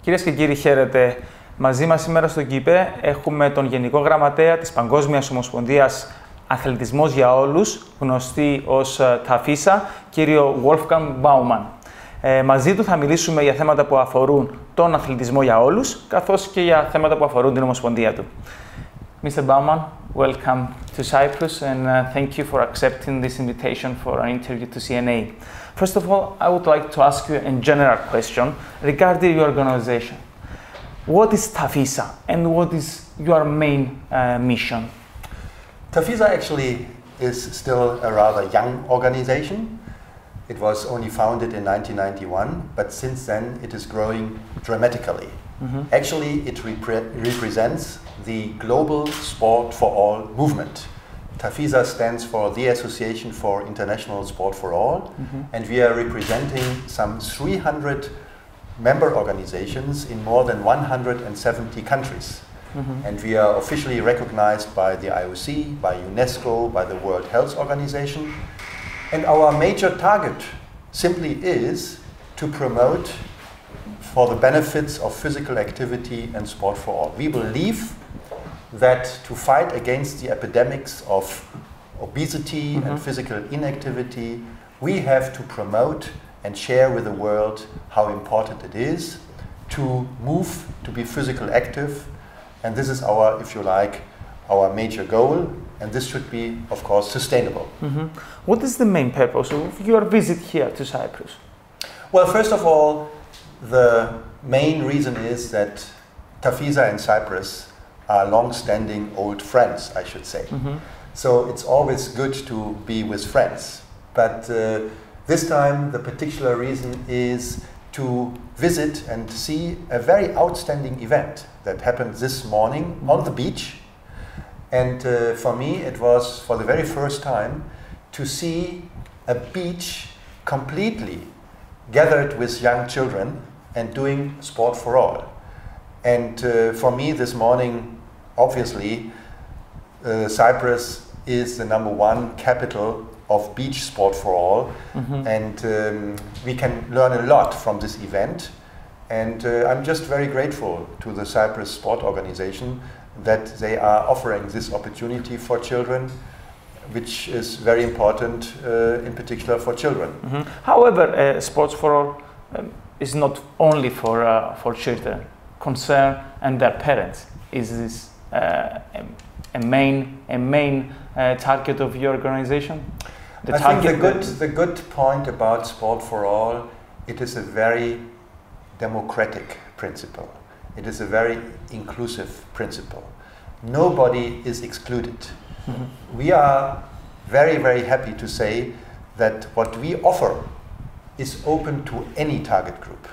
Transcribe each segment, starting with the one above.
Κυρίες και κύριοι, χαίρετε. Μαζί μας σήμερα στο ΚΙΠΕ έχουμε τον Γενικό Γραμματέα της Παγκόσμιας Ομοσπονδίας Αθλητισμός για Όλους, γνωστή ως TAFISA, κύριο Βόλφγκανγκ Μπάουμαν. Μαζί του θα μιλήσουμε για θέματα που αφορούν τον αθλητισμό για όλους, καθώς και για θέματα που αφορούν την Ομοσπονδία του. Mr. Baumann, welcome to Cyprus and thank you for accepting this invitation for an interview to CNA. First of all, I would like to ask you a general question regarding your organization. What is TAFISA and what is your main mission? TAFISA actually is still a rather young organization. It was only founded in 1991, but since then it is growing dramatically. Actually, it represents the global sport for all movement. TAFISA stands for the Association for International Sport for All, and we are representing some 300 member organizations in more than 170 countries. And we are officially recognized by the IOC, by UNESCO, by the World Health Organization. And our major target simply is to promote for the benefits of physical activity and sport for all. We believe that to fight against the epidemics of obesity and physical inactivity, we have to promote and share with the world how important it is to move, to be physical active. And this is our, if you like, our major goal, and this should be, of course, sustainable. What is the main purpose of your visit here to Cyprus? Well, first of all, the main reason is that TAFISA and Cyprus are long-standing old friends, I should say. So it's always good to be with friends. But this time, the particular reason is to visit and see a very outstanding event that happened this morning on the beach. And for me, it was for the very first time to see a beach completely gathered with young children and doing sport for all. And for me this morning, obviously, Cyprus is the #1 capital of beach sport for all. And we can learn a lot from this event. And I'm just very grateful to the Cyprus Sport Organization that they are offering this opportunity for children, which is very important in particular for children. However, sports for all is not only for children. Concern and their parents. Is this a main target of your organization? I think the good point about sport for all, it is a very democratic principle. It is a very inclusive principle. Nobody is excluded. We are very, very happy to say that what we offer is open to any target group.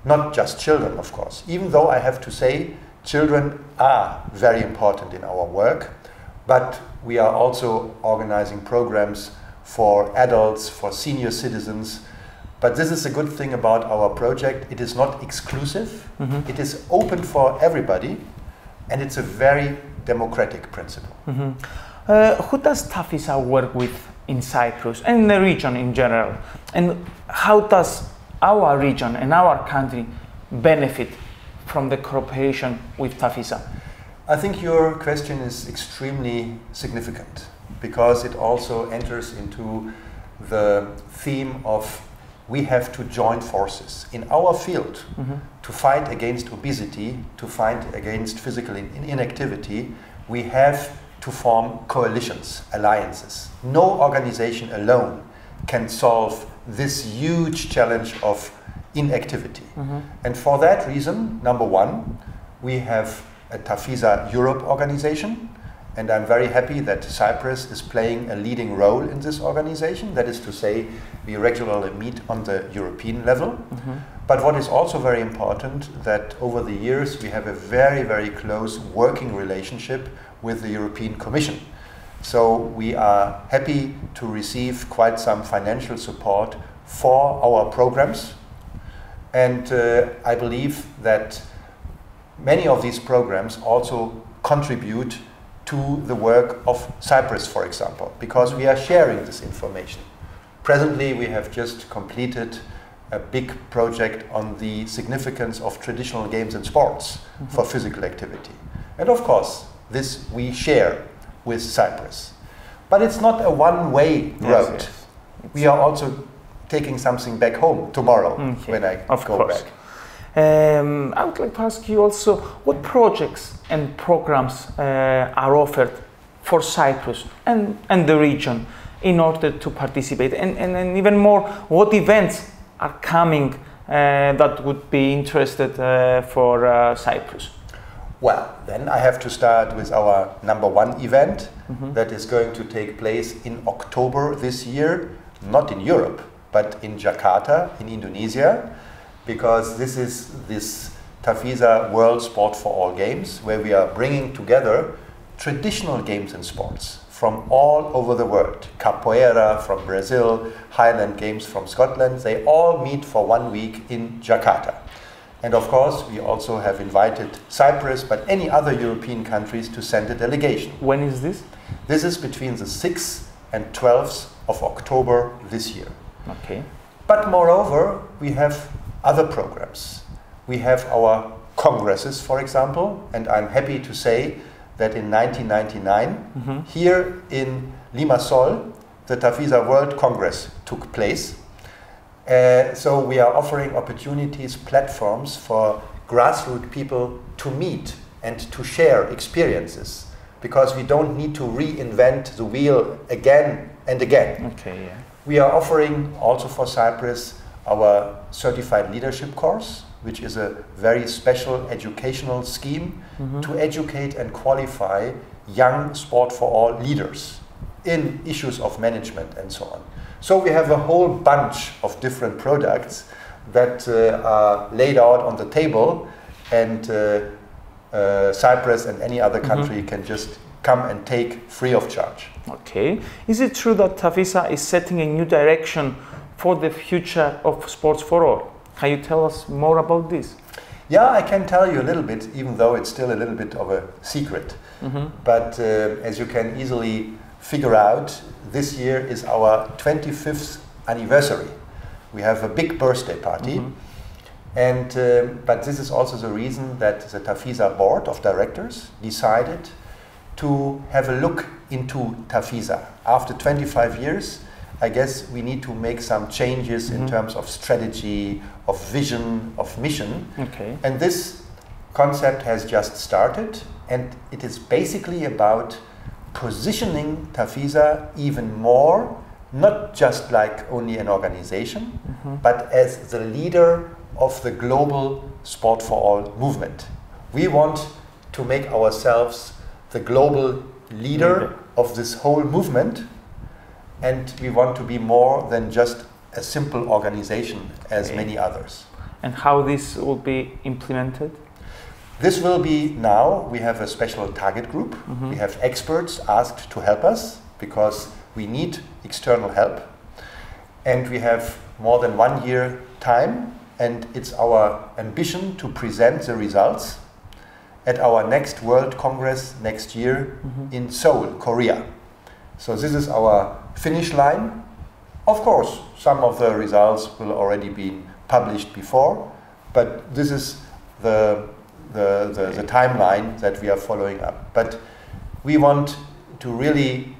Not just children, of course. Even though I have to say children are very important in our work, but we are also organizing programs for adults, for senior citizens. But this is a good thing about our project. It is not exclusive. It is open for everybody, and it's a very democratic principle. Who does TAFISA work with in Cyprus and in the region in general? And how does our region and our country benefit from the cooperation with TAFISA? I think your question is extremely significant because it also enters into the theme of we have to join forces in our field to fight against obesity, to fight against physical inactivity. We have to form coalitions, alliances. No organization alone can solve this huge challenge of inactivity. And for that reason, #1, we have a TAFISA Europe organization, and I'm very happy that Cyprus is playing a leading role in this organization. That is to say, we regularly meet on the European level. But what is also very important, that over the years we have a very, very close working relationship with the European Commission. So we are happy to receive quite some financial support for our programs. And I believe that many of these programs also contribute to the work of Cyprus, for example, because we are sharing this information. Presently, we have just completed a big project on the significance of traditional games and sports for physical activity. And of course, this we share with Cyprus. But it's not a one-way road. Yes. We are also taking something back home tomorrow when I go back. I would like to ask you also, what projects and programs are offered for Cyprus and the region in order to participate? And even more, what events are coming that would be interested for Cyprus? Well, then I have to start with our #1 event that is going to take place in October this year, not in Europe, but in Jakarta, in Indonesia, because this is this TAFISA World Sport for All Games, where we are bringing together traditional games and sports from all over the world. Capoeira from Brazil, Highland Games from Scotland, they all meet for 1 week in Jakarta. And of course, we also have invited Cyprus, but any other European countries to send a delegation. When is this? This is between the 6th and 12th of October this year. Okay. But moreover, we have other programs. We have our congresses, for example, and I'm happy to say that in 1999, here in Limassol, the TAFISA World Congress took place. So we are offering opportunities, platforms for grassroots people to meet and to share experiences, because we don't need to reinvent the wheel again and again. Okay, yeah. We are offering also for Cyprus our certified leadership course, which is a very special educational scheme to educate and qualify young sport for all leaders in issues of management and so on. So we have a whole bunch of different products that are laid out on the table, and Cyprus and any other country can just come and take free of charge. Okay. Is it true that TAFISA is setting a new direction for the future of sports for all? Can you tell us more about this? Yeah, I can tell you a little bit, even though it's still a little bit of a secret. But as you can easily figure out, this year is our 25th anniversary. We have a big birthday party. And but this is also the reason that the TAFISA board of directors decided to have a look into TAFISA. After 25 years, I guess we need to make some changes in terms of strategy, of vision, of mission. Okay. And this concept has just started, and it is basically about positioning TAFISA even more, not just like only an organization, but as the leader of the global Sport for All movement. We want to make ourselves the global leader of this whole movement, and we want to be more than just a simple organization as many others. And how this will be implemented? This will be now, we have a special target group. We have experts asked to help us because we need external help. And we have more than 1 year time, and it's our ambition to present the results at our next World Congress next year in Seoul, Korea. So this is our finish line. Of course, some of the results will already be published before, but this is the timeline that we are following up. But we want to really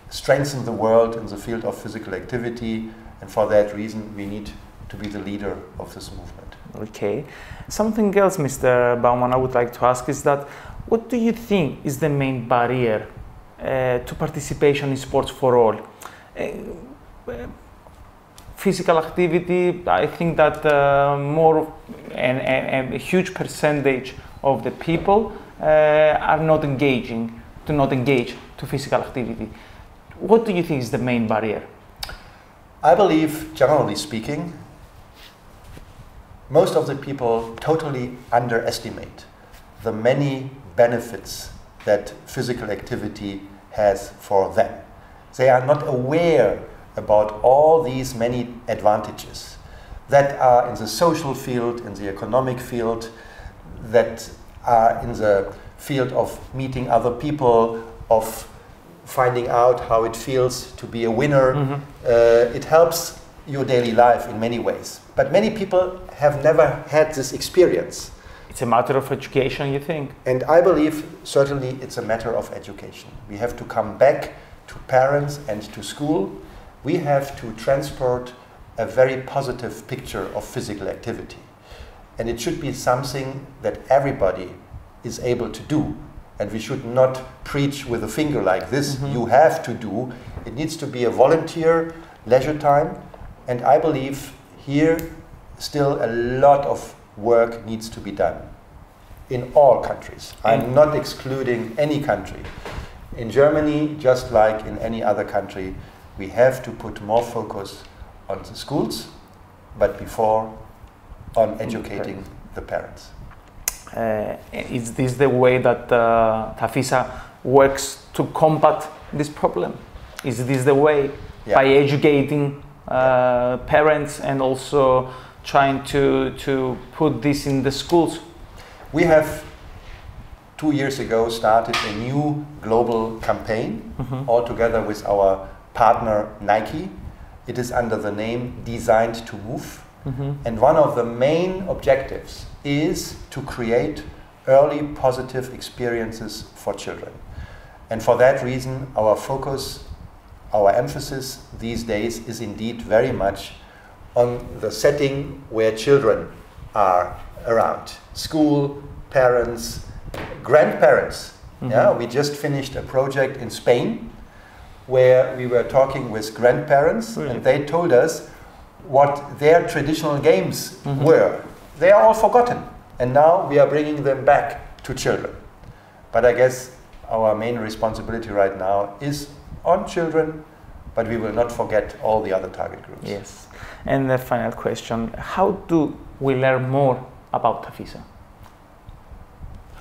strengthen the world in the field of physical activity, and for that reason we need to be the leader of this movement. Okay. Something else, Mr. Baumann, I would like to ask is that what do you think is the main barrier to participation in sports for all? Physical activity, I think that a huge percentage of the people are not engage to physical activity. What do you think is the main barrier? I believe, generally speaking, most of the people totally underestimate the many benefits that physical activity has for them. They are not aware about all these many advantages that are in the social field, in the economic field, that are in the field of meeting other people, of finding out how it feels to be a winner. It helps your daily life in many ways. but many people have never had this experience. It's a matter of education, you think? And I believe certainly it's a matter of education. We have to come back to parents and to school. We have to transport a very positive picture of physical activity. And it should be something that everybody is able to do. And we should not preach with a finger like this, you have to do. It needs to be a volunteer leisure time. And I believe here still a lot of work needs to be done in all countries. I'm not excluding any country. In Germany, just like in any other country, we have to put more focus on the schools, but before on educating the parents. Is this the way that TAFISA works to combat this problem? Is this the way, by educating parents and also trying to put this in the schools? We have 2 years ago started a new global campaign all together with our partner Nike. It is under the name Designed to Move. And one of the main objectives is to create early positive experiences for children. And for that reason, our focus, our emphasis these days is indeed very much on the setting where children are around. School, parents, grandparents. We just finished a project in Spain where we were talking with grandparents, and they told us what their traditional games were. They are all forgotten, and now we are bringing them back to children. But I guess our main responsibility right now is on children, but we will not forget all the other target groups. Yes. And the final question, how do we learn more about TAFISA?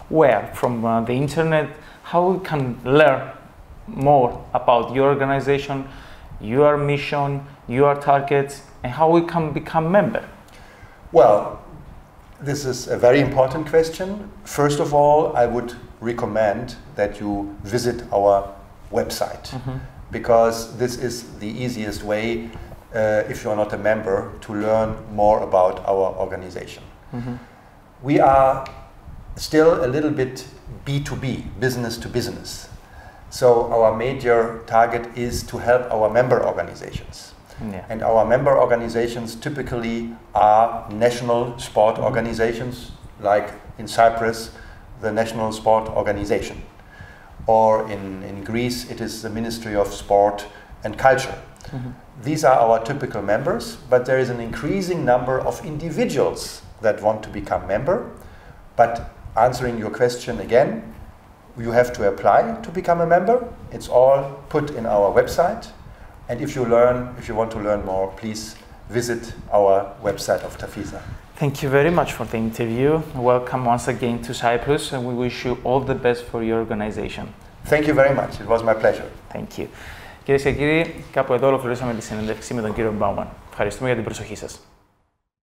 Where? From the internet? How we can learn more about your organization, your mission, your targets, and how we can become member? Well, this is a very important question. First of all, I would recommend that you visit our website, because this is the easiest way, if you are not a member, to learn more about our organization. We are still a little bit B2B, business to business. So our major target is to help our member organizations. And our member organizations typically are national sport organizations, like in Cyprus, the National Sport Organization. Or in Greece, it is the Ministry of Sport and Culture. These are our typical members, but there is an increasing number of individuals that want to become member. But answering your question again, you have to apply to become a member. It's all put in our website. And if you want to learn more, please visit our website of TAFISA. Thank you very much for the interview. Welcome once again to Cyprus, and we wish you all the best for your organization. Thank you very much. It was my pleasure. Thank you. Κυρίες και κύριοι, κάπου εδώ ολοκληρώσαμε τη συνέντευξη με τον κύριο Μπάουμαν. Ευχαριστούμε για την προσοχή σας.